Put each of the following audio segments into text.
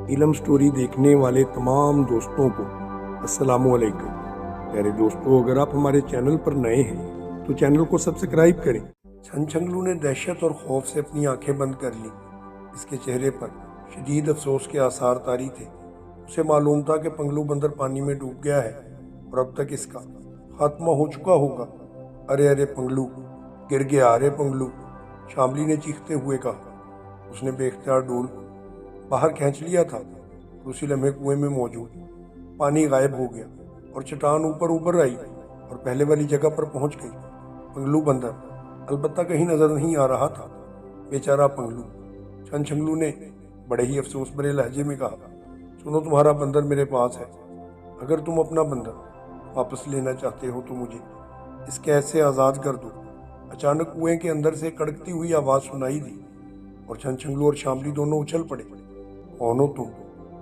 علم سٹوری دیکھنے والے تمام دوستوں کو السلام علیکم۔ پیارے دوستوں، اگر آپ ہمارے چینل پر نئے ہیں تو چینل کو سبسکرائب کریں۔ چھن چھنگلو نے دہشت اور خوف سے اپنی آنکھیں بند کر لی۔ اس کے چہرے پر شدید افسوس کے آثار طاری تھے۔ اسے معلوم تھا کہ پنگلو بندر پانی میں ڈوب گیا ہے اور اب تک اس کا خاتمہ ہو چکا ہوگا۔ ارے ارے پنگلو، گر گیا ارے پنگلو، شاملی نے چیختے ہوئے کہا۔ اس نے بے اختیار ڈول باہر کھینچ لیا تھا اور اسی لمحے کنویں میں موجود پانی غائب ہو گیا اور چٹان اوپر ابھر آئی اور پہلے والی جگہ پر پہنچ گئی۔ پنگلو بندر البتہ کہیں نظر نہیں آ رہا تھا۔ بیچارہ پنگلو، چھن چھنگلو نے بڑے ہی افسوس بھرے لہجے میں کہا۔ سنو، تمہارا بندر میرے پاس ہے۔ اگر تم اپنا بندر واپس لینا چاہتے ہو تو مجھے اس قید سے آزاد کر دو۔ اچانک کنویں کے اندر سے کڑکتی ہوئی آواز سنائی دی اور چھن چھنگلو اور شاملی دونوں اچھل پڑے۔ کون ہو تم؟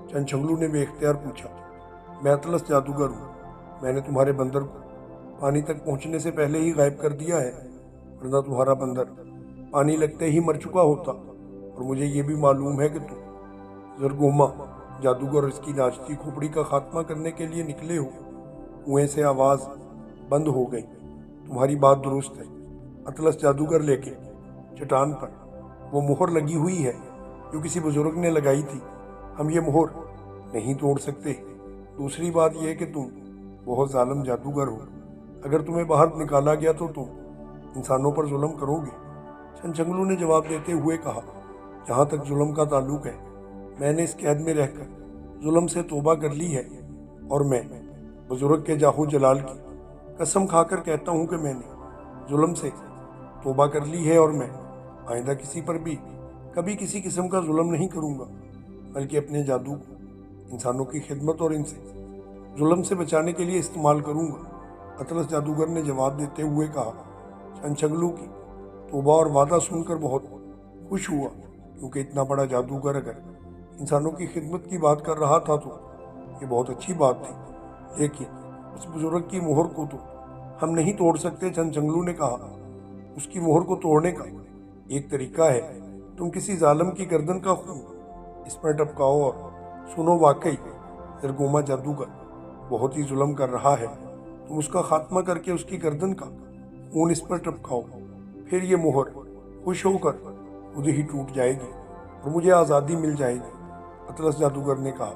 چھن چھنگلو نے بے اختیار پوچھا۔ میں اطلس جادوگر ہوں۔ میں نے تمہارے بندر کو پانی تک پہنچنے سے پہلے ہی غائب کر دیا ہے، ورنہ تمہارا بندر پانی لگتے ہی مر چکا ہوتا۔ اور مجھے یہ بھی معلوم ہے کہ تم زرگوما جادوگر اور اس کی ناچتی کھوپڑی کا خاتمہ کرنے کے لیے نکلے ہو۔ کنویں سے آواز بند ہو گئی۔ تمہاری بات درست ہے اطلس جادوگر، لیکن چٹان پر وہ مہر لگی ہوئی ہے جو کسی بزرگ نے لگائی تھی۔ ہم یہ مہر نہیں توڑ سکتے۔ دوسری بات یہ کہ تم بہت ظالم جادوگر ہو۔ اگر تمہیں باہر نکالا گیا تو تم انسانوں پر ظلم کرو گے۔ چھن چھنگلو نے جواب دیتے ہوئے کہا، جہاں تک ظلم کا تعلق ہے، میں نے اس قید میں رہ کر ظلم سے توبہ کر لی ہے، اور میں بزرگ کے جاہو جلال کی قسم کھا کر کہتا ہوں کہ میں نے ظلم سے توبہ کر لی ہے، اور میں آئندہ کسی پر بھی کبھی کسی قسم کا ظلم نہیں کروں گا، بلکہ اپنے جادو کو انسانوں کی خدمت اور ان سے ظلم سے بچانے کے لیے استعمال کروں گا۔ اطلس جادوگر نے جواب دیتے ہوئے کہا۔ چھن چھنگلو کی توبہ اور وعدہ سن کر بہت خوش ہوا، کیونکہ اتنا بڑا جادوگر اگر انسانوں کی خدمت کی بات کر رہا تھا تو یہ بہت اچھی بات تھی۔ لیکن اس بزرگ کی مہر کو تو ہم نہیں توڑ سکتے، چھن چھنگلو نے کہا۔ اس کی مہر کو توڑنے کا ایک طریقہ ہے، تم کسی ظالم کی گردن کا خون اس پر ٹپکاؤ اور سنو، واقعی زرگوما جادوگر بہت ہی ظلم کر رہا ہے۔ تم اس کا خاتمہ کر کے اس کی گردن کا خون اس پر ٹپکاؤ، پھر یہ مہر خوش ہو کر خود ہی ٹوٹ جائے گی اور مجھے آزادی مل جائے گی۔ اطلس جادوگر نے کہا،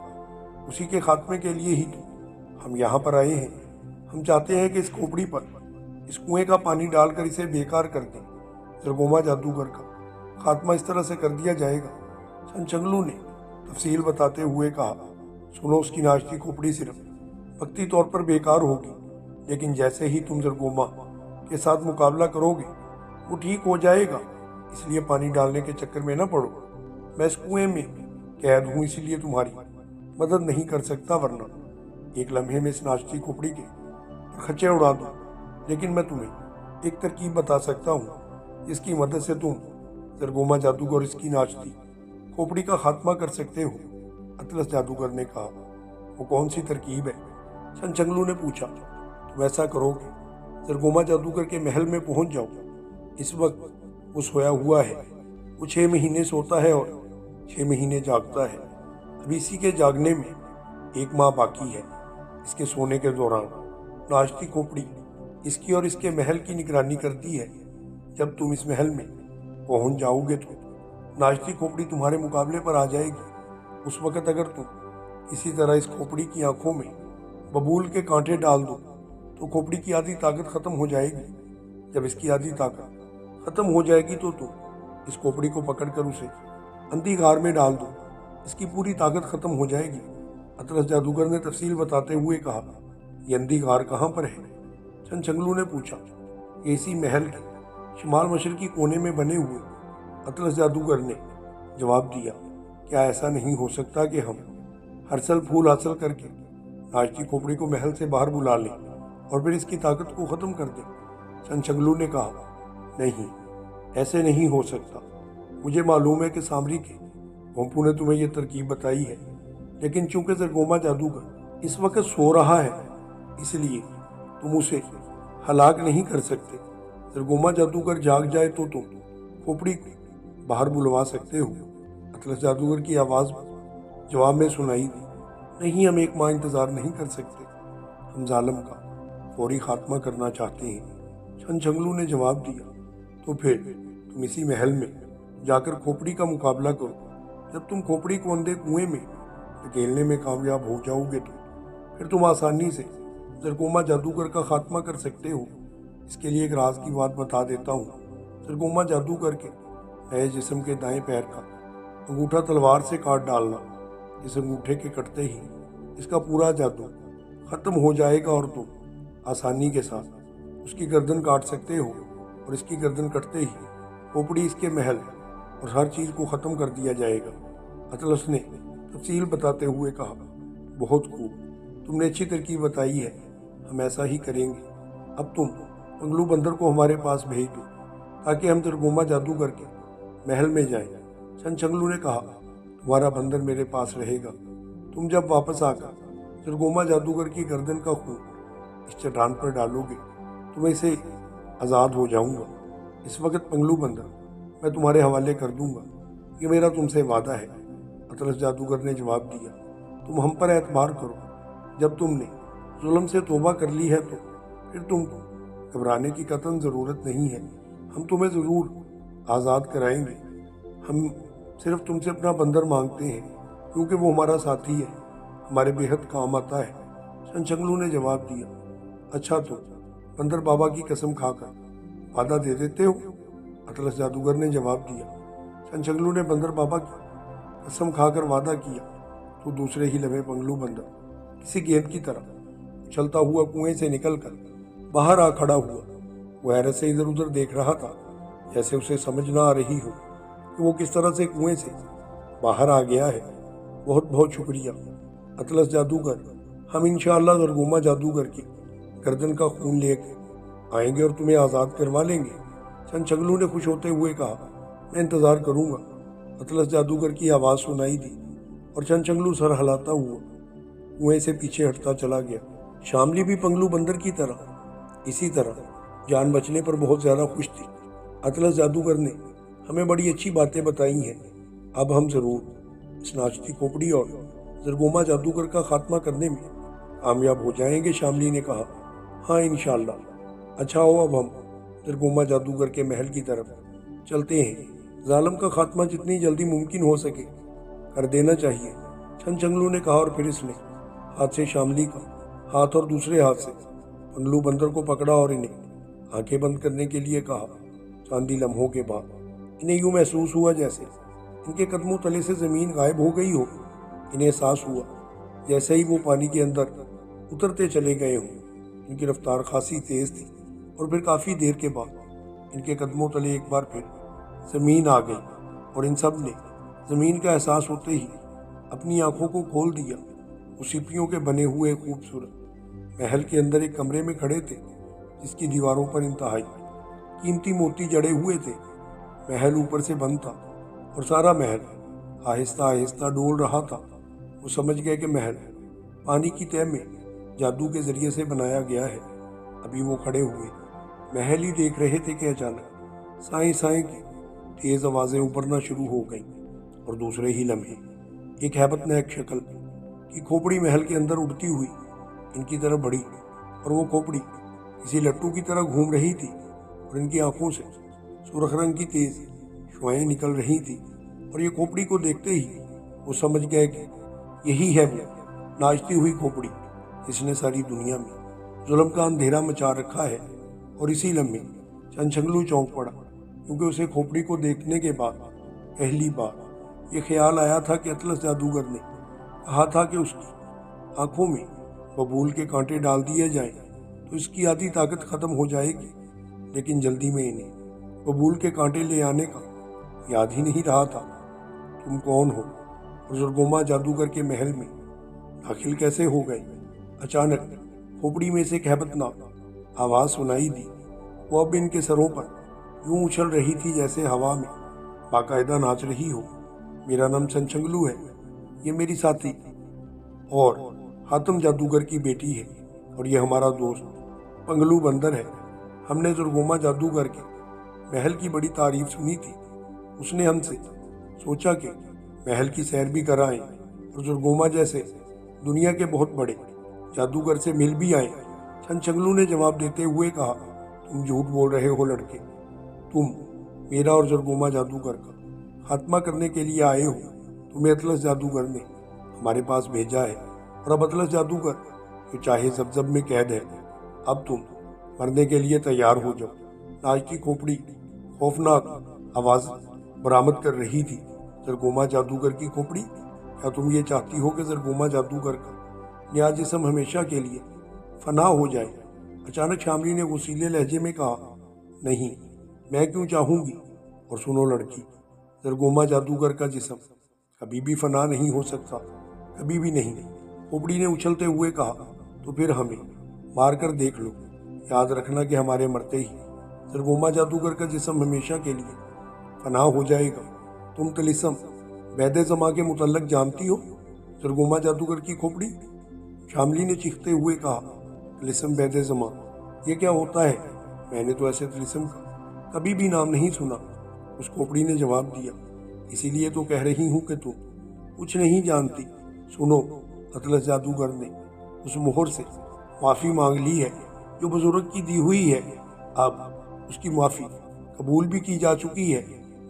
اسی کے خاتمے کے لیے ہی تو ہم یہاں پر آئے ہیں۔ ہم چاہتے ہیں کہ اس کھوپڑی پر اس کنویں کا پانی ڈال کر اسے بیکار کر دیں۔ زرگوما جادوگر کا خاتمہ اس طرح سے کر دیا جائے گا۔ چھن چھنگلو نے تفصیل بتاتے ہوئے کہا، سنو، اس کی ناشتی کھوپڑی صرف وقتی طور پر بیکار ہوگی، لیکن جیسے ہی تم زرگوما کے ساتھ مقابلہ کرو گے وہ ٹھیک ہو جائے گا۔ اس لیے پانی ڈالنے کے چکر میں نہ پڑو۔ میں اس کنویں میں قید ہوں، اسی لیے تمہاری مدد نہیں کر سکتا، ورنہ ایک لمحے میں اس ناشتی کھوپڑی کے پرخچے اڑا دوں۔ لیکن میں تمہیں ایک ترکیب بتا سکتا ہوں جس کی مدد سے تم زرگوما جادوگر اور اس کی ناشتی کھوپڑی کا خاتمہ کر سکتے ہو۔ اطلس جادوگر نے کہا، وہ کون سی ترکیب ہے؟ چھن چھنگلو نے پوچھا۔ تم ایسا کرو کہ زرگوما جادوگر کے محل میں پہنچ جاؤ۔ اس وقت وہ سویا ہوا ہے۔ وہ 6 مہینے سوتا ہے اور 6 مہینے جاگتا ہے۔ اب اسی کے جاگنے میں 1 ماہ باقی ہے۔ اس کے سونے کے دوران ناشتی کھوپڑی اس کی اور اس کے محل کی نگرانی کرتی ہے۔ جب تم اس محل میں پہنچ جاؤ گے تو ناشتی کھوپڑی تمہارے مقابلے پر آ جائے گی۔ اس وقت اگر تم کسی طرح اس کھوپڑی کی آنکھوں میں ببول کے کانٹے ڈال دو تو کھوپڑی کی آدھی طاقت ختم ہو جائے گی۔ جب اس کی آدھی طاقت ختم ہو جائے گی تو تم اس کھوپڑی کو پکڑ کر اسے اندھی غار میں ڈال دو، اس کی پوری طاقت ختم ہو جائے گی۔ اطلس جادوگر نے تفصیل بتاتے ہوئے کہا، یہ اندھی غار کہاں پر ہے؟ چھن چھنگلو نے پوچھا۔ یہ اسی محل کے شمال مشرقی کونے میں بنے ہوئے۔ اطلس جادوگر نے جواب دیا، کیا ایسا نہیں ہو سکتا کہ ہم ہر سال پھول حاصل کر کے ناشتی کھوپڑی کو محل سے باہر بلا لیں اور پھر اس کی طاقت کو ختم کر دیں؟ چھن چھنگلو نے کہا، نہیں، ایسے نہیں ہو سکتا۔ مجھے معلوم ہے کہ سامری کے بھومپو نے تمہیں یہ ترکیب بتائی ہے، لیکن چونکہ زرگوما جادوگر اس وقت سو رہا ہے، اس لیے تم اسے ہلاک نہیں کر سکتے۔ زرگوما جادوگر جاگ جائے تو تم کھوپڑی کو باہر بلوا سکتے ہو۔ اطلس جادوگر کی آواز जवाब में सुनाई दी, नहीं, हम एक माह इंतज़ार नहीं कर सकते, हम जालिम का फौरी खात्मा करना चाहते हैं। छनछंगलू ने जवाब दिया, तो फिर तुम इसी महल में जाकर खोपड़ी का मुकाबला करो। जब तुम खोपड़ी को अंधे कुएं में धकेलने में कामयाब हो जाओगे तो फिर तुम आसानी से जरगोमा जादूगर का खात्मा कर सकते हो। इसके लिए एक राज की बात बता देता हूँ। जरगोमा जादूगर के नए जिस्म के दाएं पैर का अंगूठा तलवार से काट डालना। इस अंगूठे के कटते ही इसका पूरा जादू खत्म हो जाएगा और तुम आसानी के साथ उसकी गर्दन काट सकते हो। और इसकी गर्दन कटते ही खोपड़ी, इसके महल और हर चीज़ को ख़त्म कर दिया जाएगा। अतलस ने तफसील बताते हुए कहा, बहुत खूब, तुमने अच्छी तरकीब बताई है, हम ऐसा ही करेंगे। अब तुम पंगलू बंदर को हमारे पास भेज दो ताकि हम जरगोमा जादूगर के महल में जाएं। छनछंगलू ने कहा, तुम्हारा बंदर मेरे पास रहेगा। तुम जब वापस आकर जरगोमा जादूगर की गर्दन का खून इस चट्टान पर डालोगे तो मैं इसे आज़ाद हो जाऊंगा। इस वक्त पंगलू बंदर मैं तुम्हारे हवाले कर दूंगा, ये मेरा तुमसे वादा है। अतलस जादूगर ने जवाब दिया, तुम हम पर एतबार करो, जब तुमने जुल्म से तौबा कर ली है तो फिर तुमको घबराने की कतई ज़रूरत नहीं है। हम तुम्हें ज़रूर आज़ाद कराएंगे। हम सिर्फ तुमसे अपना बंदर मांगते हैं क्योंकि वो हमारा साथी है, हमारे बेहद काम आता है। छनछंगलू ने जवाब दिया, अच्छा तो बंदर बाबा की कसम खाकर वादा दे देते हो? अतलस जादूगर ने जवाब दिया। छनछंगलू ने बंदर बाबा की कसम खाकर वादा किया तो दूसरे ही लम्हे पंगलू बंदर किसी गेंद की तरह उछलता हुआ कुएं से निकलकर बाहर आ खड़ा हुआ। वो हैरत से इधर उधर देख रहा था, जैसे उसे समझ ना आ रही हो कि वो किस तरह से कुएं से बाहर आ गया है। बहुत बहुत शुक्रिया अतलस जादूगर, हम इंशाअल्लाह जरगोमा जादूगर की गर्दन का खून लेके आएंगे और तुम्हें आज़ाद करवा लेंगे। छनछंगलू ने खुश होते हुए कहा, मैं इंतज़ार करूँगा। अतलस जादूगर की आवाज़ सुनाई दी और छनछंगलू सर हिलाता हुआ कुएं से पीछे हटता चला गया। शामली भी पंगलू बंदर की तरह इसी तरह जान बचने पर बहुत ज़्यादा खुश थी। अतलस जादूगर ने हमें बड़ी अच्छी बातें बताई हैं, अब हम ज़रूर इस नाचती खोपड़ी और जरगोमा जादूगर का खात्मा करने में कामयाब हो जाएंगे। शामली ने कहा, हाँ इंशाअल्लाह। अच्छा हो, अब हम जरगोमा जादूगर के महल की तरफ चलते हैं। जालिम का खात्मा जितनी जल्दी मुमकिन हो सके कर देना चाहिए, छनछंगलू ने कहा। और फिर इसने हाथ से शामली का हाथ और दूसरे हाथ से पंगलू बंदर को पकड़ा और इन्हें आंखें बंद करने के लिए कहा। चांदी लम्हों के बाद इन्हें यूं महसूस हुआ जैसे इनके कदमों तले से ज़मीन गायब हो गई हो। इन्हें एहसास हुआ जैसे ही वो पानी के अंदर उतरते चले गए हों। इनकी रफ्तार खासी तेज़ थी और फिर काफ़ी देर के बाद इनके कदमों तले एक बार फिर ज़मीन आ गई और इन सब ने ज़मीन का एहसास होते ही अपनी आंखों को खोल दिया। वो सीपियों के बने हुए खूबसूरत महल के अंदर एक कमरे में खड़े थे जिसकी दीवारों पर इंतहाई कीमती मोती जड़े हुए थे। महल ऊपर से बंद था और सारा महल आहिस्ता आहिस्ता डोल रहा था। वो समझ गए कि महल पानी की तह में जादू के जरिए से बनाया गया है। अभी वो खड़े हुए महल ही देख रहे थे कि अचानक साएं साएं की तेज़ आवाज़ें उभरना शुरू हो गईं और दूसरे ही लम्हे एक हैबतनाक शक्ल की खोपड़ी महल के अंदर उड़ती हुई इनकी तरफ बढ़ी। और वो खोपड़ी किसी लट्टू की तरह घूम रही थी और इनकी आंखों से सुर्ख रंग की तेज़ शुआएं निकल रही थी। और ये खोपड़ी को देखते ही वो समझ गए कि यही है वो नाचती हुई खोपड़ी जिसने सारी दुनिया में जुल्म का अंधेरा मचा रखा है। और इसी लम्हे छनछंगलू चौंक पड़ा क्योंकि उसे खोपड़ी को देखने के बाद पहली बार ये ख्याल आया था कि अतलस जादूगर ने कहा था कि उसकी आंखों में बबूल के कांटे डाल दिए जाएं तो इसकी आधी ताकत ख़त्म हो जाएगी। लेकिन जल्दी में इन्हें बबूल के कांटे ले आने का याद ही नहीं रहा था। तुम कौन हो और जरगोमा जादूगर के महल में दाखिल कैसे हो गए? अचानक खोपड़ी में से एक हैबतनाक आवाज़ सुनाई दी। वो अब इनके सरों पर यूं उछल रही थी जैसे हवा में बाकायदा नाच रही हो। मेरा नाम छनछंगलू है, ये मेरी साथी और हातम जादूगर की बेटी है और ये हमारा दोस्त पंगलू बंदर है। हमने जरगोमा जादूगर के महल की बड़ी तारीफ सुनी थी। उसने हमसे सोचा कि महल की सैर भी कराएं। और जरगोमा जैसे दुनिया के बहुत बड़े जादूगर से मिल भी आए। छनछंगलू ने जवाब देते हुए कहा, तुम झूठ बोल रहे हो लड़के। तुम मेरा और जरगोमा जादूगर का खात्मा करने के लिए आए हो। तुम्हें अतलस जादूगर ने हमारे पास भेजा है और अब अतलस जादूगर जो चाहे जब में कैद है। अब तुम मरने के लिए तैयार हो जाओ। नाच की खोपड़ी खौफनाक आवाज बरामद कर रही थी। जरगोमा जादूगर की खोपड़ी, क्या तुम ये चाहती हो कि जरगोमा जादूगर का नया जिस्म हमेशा के लिए फना हो जाए? अचानक शामली ने वसीले लहजे में कहा, नहीं, मैं क्यों चाहूंगी। और सुनो लड़की, जरगोमा जादूगर का जिस्म कभी भी फना नहीं हो सकता, कभी भी नहीं। खोपड़ी ने उछलते हुए कहा, तो फिर हमें मार कर देख लो। याद रखना कि हमारे मरते ही जरगोमा जादूगर का जिस्म हमेशा के लिए फना हो जाएगा। तुम तिलिस्म वैदे जमा के मुतल्लक जानती हो? जरगोमा जादूगर की खोपड़ी, शामली ने चीखते हुए कहा, तिलिस्म वैदे जमा, ये क्या होता है? मैंने तो ऐसे तिलिस्म का कभी भी नाम नहीं सुना। उस खोपड़ी ने जवाब दिया, इसीलिए तो कह रही हूँ कि तुम कुछ नहीं जानती। सुनो, अतलस जादूगर ने उस मोहर से माफ़ी मांग ली है जो बुजुर्ग की दी हुई है। अब उसकी माफ़ी कबूल भी की जा चुकी है,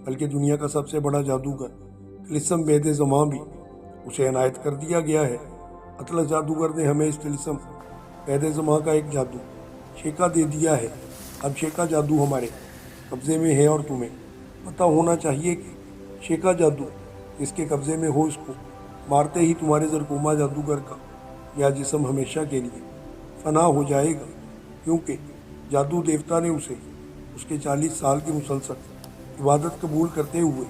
बल्कि दुनिया का सबसे बड़ा जादूगर तिलिस्म वैदे जमा भी उसे अनायत कर दिया गया है। अतलस जादूगर ने हमें इस तिलिस्म वैदे जमा का एक जादू शेका दे दिया है। अब शेका जादू हमारे कब्जे में है और तुम्हें पता होना चाहिए कि शेका जादू इसके कब्जे में हो, इसको मारते ही तुम्हारे जरगोमा जादूगर का यह जिस्म हमेशा के लिए फना हो जाएगा, क्योंकि जादू देवता ने उसे उसके 40 साल की मुसलसल इबादत कबूल करते हुए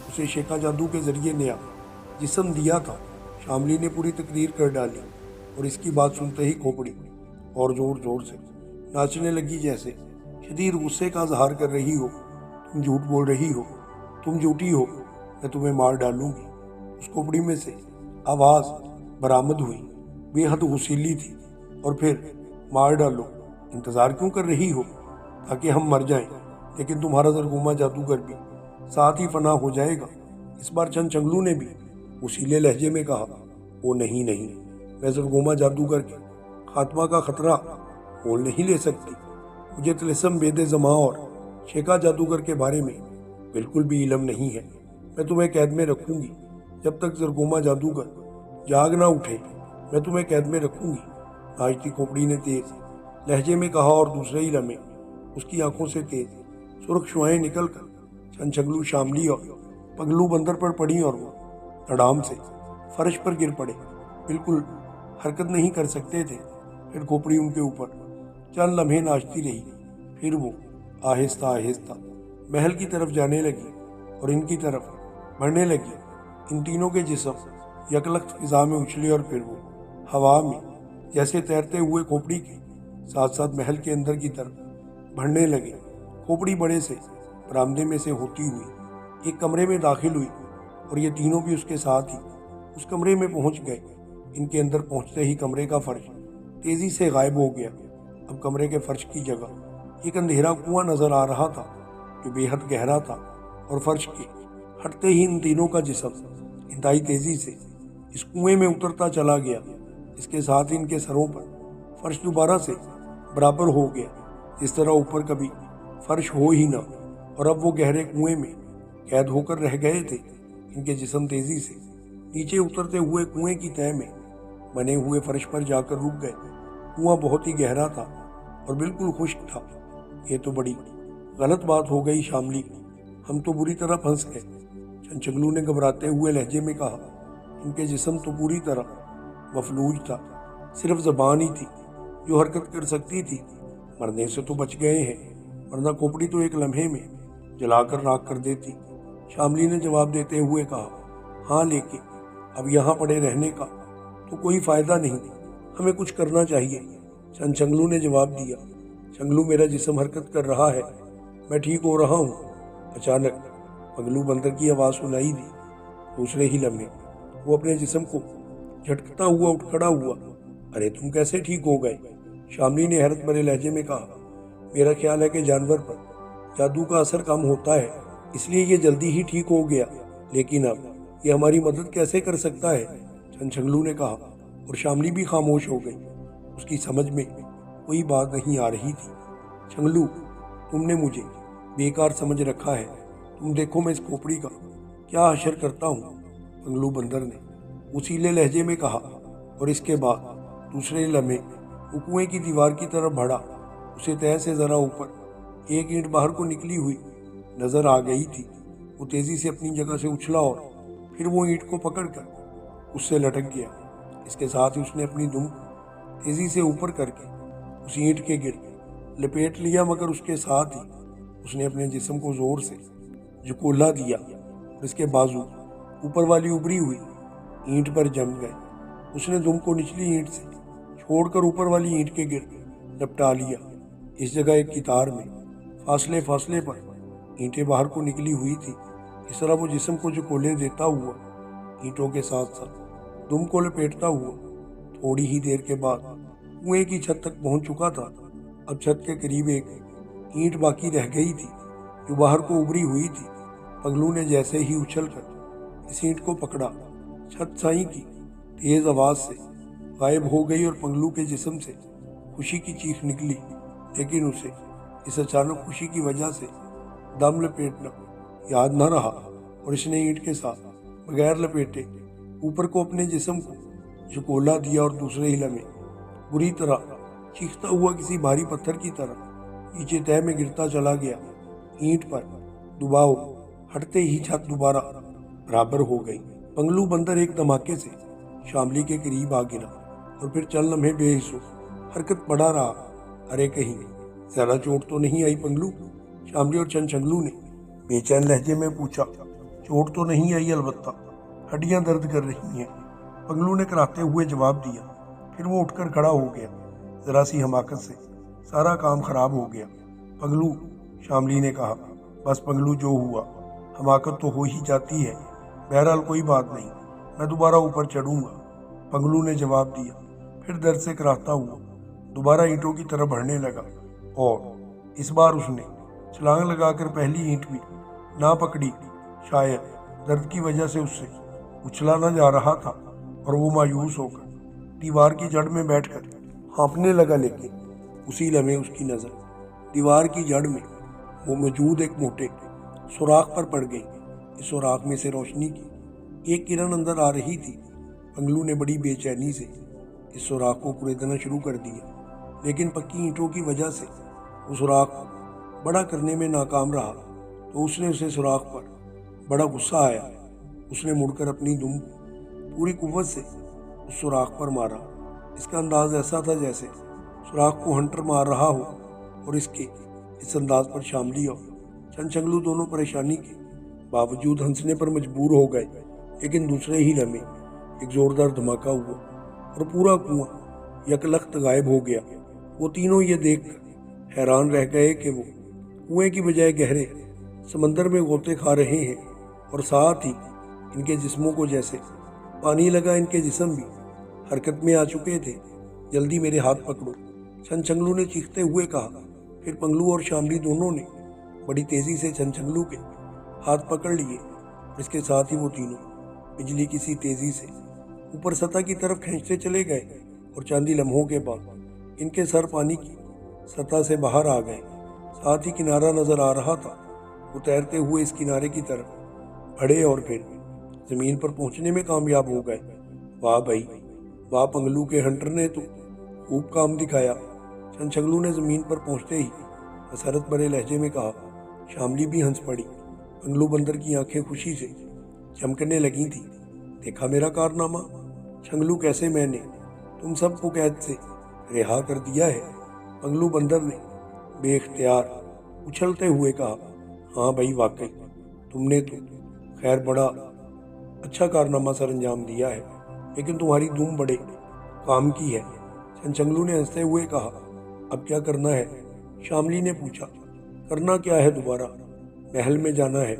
उसे शेका जादू के जरिए नया जिस्म दिया था। शामली ने पूरी तकरीर कर डाली और इसकी बात सुनते ही खोपड़ी और जोर जोर से नाचने लगी, जैसे शदीद गुस्से का इजहार कर रही हो। तुम झूठ बोल रही हो, तुम झूठी हो, मैं तुम्हें मार डालूंगी। उस खोपड़ी में से आवाज़ बरामद हुई, बेहद गुस्सीली थी। और फिर मार डालो, इंतज़ार क्यों कर रही हो? ताकि हम मर जाएं, लेकिन तुम्हारा जरगोमा जादूगर भी साथ ही फना हो जाएगा। इस बार छनछंगलू ने भी गुस्सीले लहजे में कहा, वो नहीं, मैं जरगोमा जादूगर के खात्मा का खतरा मोल नहीं ले सकती। मुझे तिलिस्म वैदे जमा और शेका जादूगर के बारे में बिल्कुल भी इल्म नहीं है। मैं तुम्हें कैद में रखूंगी जब तक जरगोमा जादूगर जाग ना उठे। मैं तुम्हें कैद में रखूंगी, नाचती खोपड़ी ने तेज लहजे में कहा। और दूसरे ही लम्हे उसकी आंखों से तेज सुर्ख शुआएं निकलकर छनछंगलू, शामली और पगलू बंदर पर पड़ी और वो धड़ाम से फर्श पर गिर पड़े। बिल्कुल हरकत नहीं कर सकते थे। फिर खोपड़ी उनके ऊपर चंद लम्हे नाचती रही, फिर वो आहिस्ता आहिस्ता महल की तरफ जाने लगी और इनकी तरफ बढ़ने लगी। इन तीनों के जिस्म यकलख्त फिजा में उछले और फिर वो हवा में जैसे तैरते हुए खोपड़ी के साथ साथ महल के अंदर की तरफ बढ़ने लगे। खोपड़ी बड़े से बरामदे में से होती हुई एक कमरे में दाखिल हुई और ये तीनों भी उसके साथ ही उस कमरे में पहुंच गए। इनके अंदर पहुंचते ही कमरे का फर्श तेजी से गायब हो गया। अब कमरे के फर्श की जगह एक अंधेरा कुआं नजर आ रहा था जो बेहद गहरा था और फर्श के हटते ही इन तीनों का जिस्म इंतहाई तेजी से इस कुएं में उतरता चला गया। इसके साथ ही इनके सरों पर फर्श दोबारा से बराबर हो गया, इस तरह ऊपर कभी फर्श हो ही ना। और अब वो गहरे कुएं में कैद होकर रह गए थे। इनके जिस्म तेजी से नीचे उतरते हुए कुएं की तह में बने हुए फर्श पर जाकर रुक गए। कुआं बहुत ही गहरा था और बिल्कुल खुश्क था। ये तो बड़ी गलत बात हो गई शामली, हम तो बुरी तरह फंस गए। छनछंगलू ने घबराते हुए लहजे में कहा। इनके जिस्म तो पूरी तरह मफलूज था, सिर्फ जबान ही थी जो हरकत कर सकती थी। मरने से तो बच गए हैं, वरना खोपड़ी तो एक लम्हे में जलाकर राख कर देती। शामली ने जवाब देते हुए कहा, हाँ, लेकिन अब यहाँ पड़े रहने का तो कोई फ़ायदा नहीं, हमें कुछ करना चाहिए। छनछंगलू ने जवाब दिया, छंगलू, मेरा जिस्म हरकत कर रहा है, मैं ठीक हो रहा हूँ। अचानक पगलू बंदर की आवाज़ सुनाई दी। दूसरे ही लम्हे वो अपने जिस्म को झटकता हुआ उठ खड़ा हुआ। अरे तुम कैसे ठीक हो गए? शामली ने हैरत भरे लहजे में कहा, मेरा ख्याल है कि जानवर पर जादू का असर कम होता है, इसलिए ये जल्दी ही ठीक हो गया। लेकिन अब ये हमारी मदद कैसे कर सकता है? छंछंगलू ने कहा, और शामली भी खामोश हो गई। उसकी समझ में कोई बात नहीं आ रही थी। छंगलू, तुमने मुझे बेकार समझ रखा है। तुम देखो मैं इस खोपड़ी का क्या हशर करता हूँ, पंगलू बंदर ने उसीले लहजे में कहा। और इसके बाद दूसरे लम्हे वो कुएं की दीवार की तरफ बढ़ा। उसे तय से जरा ऊपर एक ईंट बाहर को निकली हुई नजर आ गई थी। वो तेजी से अपनी जगह से उछला और फिर वो ईंट को पकड़कर उससे लटक गया। इसके साथ ही उसने अपनी दुम तेजी से ऊपर करके उस ईंट के गिर्द लपेट लिया, मगर उसके साथ ही उसने अपने जिस्म को जोर से झकोला दिया और इसके बाजू ऊपर वाली उभरी हुई ईंट पर जम गए। उसने दुम को निचली ईंट से छोड़कर ऊपर वाली ईंट के गिर्द लपटा लिया। इस जगह एक कितार में फासले फासले पर ईंटें बाहर को निकली हुई थी। इस तरह वो जिस्म को झकोले देता हुआ ईंटों के साथ साथ दुम को लपेटता हुआ थोड़ी ही देर के बाद कुएं की छत तक पहुंच चुका था। अब छत के करीब एक ईंट बाकी रह गई थी जो बाहर को उभरी हुई थी। पगलू ने जैसे ही उछलकर इस ईंट को पकड़ा, छत साई की तेज आवाज से गायब हो गई और पंगलू के जिस्म से खुशी की चीख निकली। लेकिन उसे इस अचानक खुशी की वजह से दम लपेटना याद न रहा और इसने ईंट के साथ बगैर लपेटे ऊपर को अपने जिस्म को झकोला दिया और दूसरे ही लम्हे बुरी तरह चीखता हुआ किसी भारी पत्थर की तरह नीचे तह में गिरता चला गया। ईंट पर दबाव हटते ही छत दोबारा बराबर हो गई। पंगलू बंदर एक धमाके से शामली के करीब आ गिरा और फिर चल लम्हे बेहिस्सो हरकत पड़ा रहा। अरे कहीं ज्यादा चोट तो नहीं आई पंगलू? शामली और छंछंगलू ने बेचैन लहजे में पूछा। चोट तो नहीं आई, अलबत्ता हड्डियां दर्द कर रही हैं, पंगलू ने कराते हुए जवाब दिया। फिर वो उठकर खड़ा हो गया। जरा सी हमाकत से सारा काम खराब हो गया पंगलू, शामली ने कहा। बस पंगलू, जो हुआ हमाकत तो हो ही जाती है, बहरहाल कोई बात नहीं, मैं दोबारा ऊपर चढ़ूंगा, पंगलू ने जवाब दिया। फिर दर्द से कराहता हुआ दोबारा ईंटों की तरफ बढ़ने लगा और इस बार उसने छलांग लगाकर पहली ईंट भी ना पकड़ी। शायद दर्द की वजह से उससे उछला न जा रहा था और वो मायूस होकर दीवार की जड़ में बैठकर हाँफने लगा। लेकिन उसी लम्हे उसकी नज़र दीवार की जड़ में वो मौजूद एक मोटे सुराख पर पड़ गई। इस सुराख में से रोशनी की एक किरण अंदर आ रही थी। पंगलू ने बड़ी बेचैनी से इस सुराख को कुरेदना शुरू कर दिया, लेकिन पक्की ईंटों की वजह से वो सुराख बड़ा करने में नाकाम रहा। तो उसने उसे सुराख पर बड़ा गुस्सा आया। उसने मुड़कर अपनी दुम पूरी कुव्वत से उस सुराख पर मारा। इसका अंदाज ऐसा था जैसे सुराख को हंटर मार रहा हो और इसके इस अंदाज पर शामली और छंछंगलू दोनों परेशानी के बावजूद हंसने पर मजबूर हो गए। लेकिन दूसरे ही लम्हे एक जोरदार धमाका हुआ और पूरा कुआं यकलख्त गायब हो गया। वो तीनों ये देखकर हैरान रह गए कि वो कुएं की बजाय गहरे समंदर में गोते खा रहे हैं और साथ ही इनके जिस्मों को जैसे पानी लगा। इनके जिस्म भी हरकत में आ चुके थे। जल्दी मेरे हाथ पकड़ो, छंछंगलू ने चीखते हुए कहा। फिर पंगलू और शामली दोनों ने बड़ी तेजी से छंछंगलू के हाथ पकड़ लिए। इसके साथ ही वो तीनों बिजली की सी तेजी से ऊपर सतह की तरफ खींचते चले गए और चंद ही लम्हों के बाद इनके सर पानी की सतह से बाहर आ गए। साथ ही किनारा नजर आ रहा था। वो तैरते हुए इस किनारे की तरफ बढ़े और फिर जमीन पर पहुंचने में कामयाब हो गए। वाह भाई वाह, पंगलू के हंटर ने तो खूब काम दिखाया, छंछंगलू ने जमीन पर पहुंचते ही हसरत भरे लहजे में कहा। शामली भी हंस पड़ी। पंगलू बंदर की आंखें खुशी से चमकने लगी थी। देखा मेरा कारनामा छंगलू, कैसे मैंने तुम सबको कैद से रिहा कर दिया है, पंगलू बंदर ने बेख्तियार उछलते हुए कहा। हाँ भाई, वाकई तुमने तो खैर बड़ा अच्छा कारनामा सर अंजाम दिया है, लेकिन तुम्हारी दुम बड़े काम की है, छंछंगलू ने हंसते हुए कहा। अब क्या करना है, शामली ने पूछा। करना क्या है, दोबारा महल में जाना है,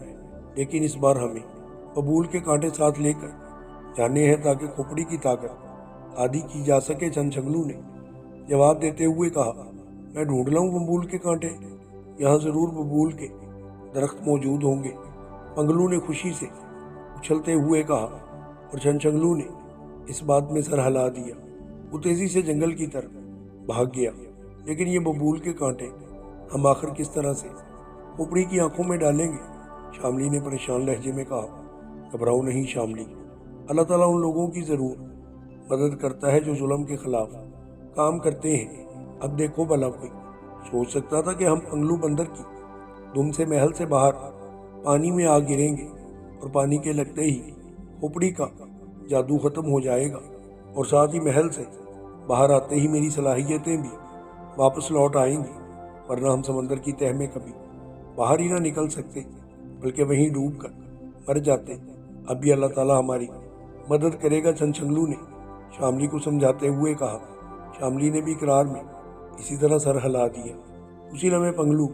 लेकिन इस बार हमें बबूल के कांटे साथ लेकर जाने हैं ताकि खोपड़ी की ताकत आदि की जा सके, छंछंगलू ने जवाब देते हुए कहा। मैं ढूंढ लाऊं बबूल के कांटे? यहाँ जरूर बबूल के दरख्त मौजूद होंगे, पंगलू ने खुशी से उछलते हुए कहा। और छंछंगलू ने اس بات میں سر ہلا دیا۔ وہ تیزی سے جنگل کی طرف بھاگ گیا، لیکن یہ ببول کے کانٹے ہم آخر کس طرح سے کھوپڑی کی آنکھوں میں ڈالیں گے؟ شاملی نے پریشان لہجے میں کہا۔ گھبراؤ نہیں شاملی، اللہ تعالیٰ ان لوگوں کی ضرور مدد کرتا ہے جو ظلم کے خلاف کام کرتے ہیں۔ اب دیکھو بھلا، کوئی سوچ سکتا تھا کہ ہم پنگلو بندر کی دم سے محل سے باہر پانی میں آ گریں گے اور پانی کے لگتے ہی کھوپڑی کا جادو ختم ہو جائے گا اور ساتھ ہی محل سے باہر آتے ہی میری صلاحیتیں بھی واپس لوٹ آئیں گی، ورنہ ہم سمندر کی تہہ میں کبھی باہر ہی نہ نکل سکتے بلکہ وہیں ڈوب کر مر جاتے۔ اب بھی اللہ تعالیٰ ہماری مدد کرے گا، چھنچھنگلو نے شاملی کو سمجھاتے ہوئے کہا۔ شاملی نے بھی اقرار میں اسی طرح سر ہلا دیا۔ اسی لمحے پنگلو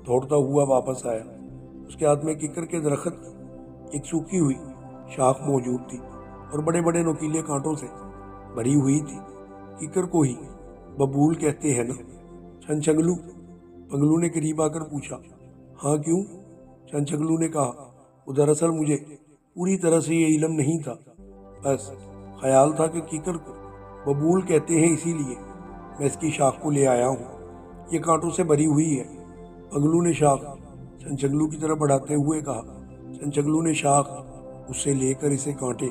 دوڑتا ہوا واپس آیا۔ اس کے ہاتھ میں ککر کے درخت کی ایک سوکھی ہوئی شاخ موجود تھی اور بڑے بڑے نوکیلے کانٹوں سے بھری ہوئی تھی۔ ککر کو ہی ببول کہتے ہیں نا چھنچھنگلو؟ پنگلو نے قریب آ کر پوچھا۔ ہاں کیوں؟ چھنچھنگلو نے کہا۔ وہ دراصل مجھے پوری طرح سے یہ علم نہیں تھا، بس خیال تھا کہ ککر کو ببول کہتے ہیں، اسی لیے میں اس کی شاخ کو لے آیا ہوں۔ یہ کانٹوں سے بھری ہوئی ہے۔ پنگلو نے شاخ چھنچھنگلو کی طرف بڑھاتے ہوئے کہا۔ چھنچھنگلو نے شاخ اس سے لے کر اسے کانٹے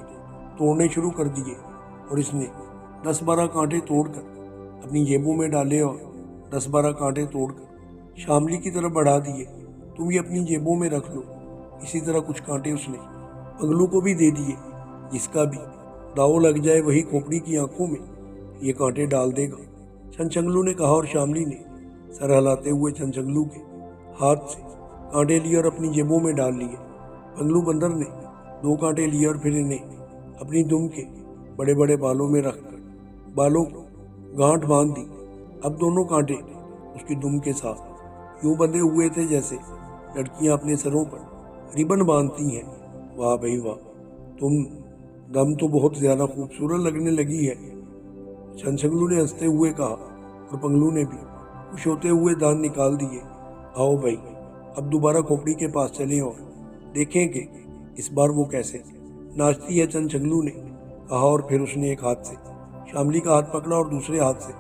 توڑنے شروع کر دیے اور اس نے 10-12 کانٹے توڑ کر اپنی جیبوں میں ڈالے اور 10-12 کانٹے توڑ کر شاملی کی طرف بڑھا دیے۔ تم یہ اپنی جیبوں میں رکھ لو۔ اسی طرح کچھ کانٹے اس نے پنگلو کو بھی دے دیے۔ جس کا بھی داؤ لگ جائے وہی کھوپڑی کی آنکھوں میں یہ کانٹے ڈال دے گا، چھنچھنگلو نے کہا، اور شاملی نے سر ہلاتے ہوئے چھنچھنگلو کے ہاتھ سے کانٹے لیے اور اپنی جیبوں میں ڈال لیے۔ پنگلو بندر نے 2 کانٹے لیے اور پھر انہیں اپنی دم کے بڑے بڑے بالوں میں رکھ کر بالوں کو گانٹھ باندھ دی۔ اب دونوں کانٹے اس کی دم کے ساتھ یوں بندھے ہوئے تھے جیسے لڑکیاں اپنے سروں پر ربن باندھتی ہیں۔ واہ بھائی واہ، تم دم تو بہت زیادہ خوبصورت لگنے لگی ہے، چھنچھنگلو نے ہنستے ہوئے کہا، اور پنگلو نے بھی خوش ہوتے ہوئے دانت نکال دیے۔ آؤ بھائی، اب دوبارہ کھوپڑی کے پاس چلیں اور دیکھیں کہ اس بار وہ کیسے ناچتی ہے، چھنچھنگلو نے کہا، اور پھر اس نے ایک ہاتھ سے شاملی کا ہاتھ پکڑا اور دوسرے ہاتھ سے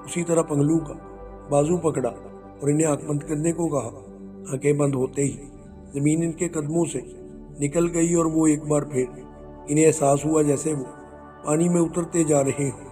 اسی طرح پنگلو کا بازو پکڑا اور انہیں آنکھ بند کرنے کو کہا۔ آنکھیں بند ہوتے ہی زمین ان کے قدموں سے نکل گئی اور وہ ایک بار پھر انہیں احساس ہوا جیسے وہ پانی میں اترتے جا رہے ہوں۔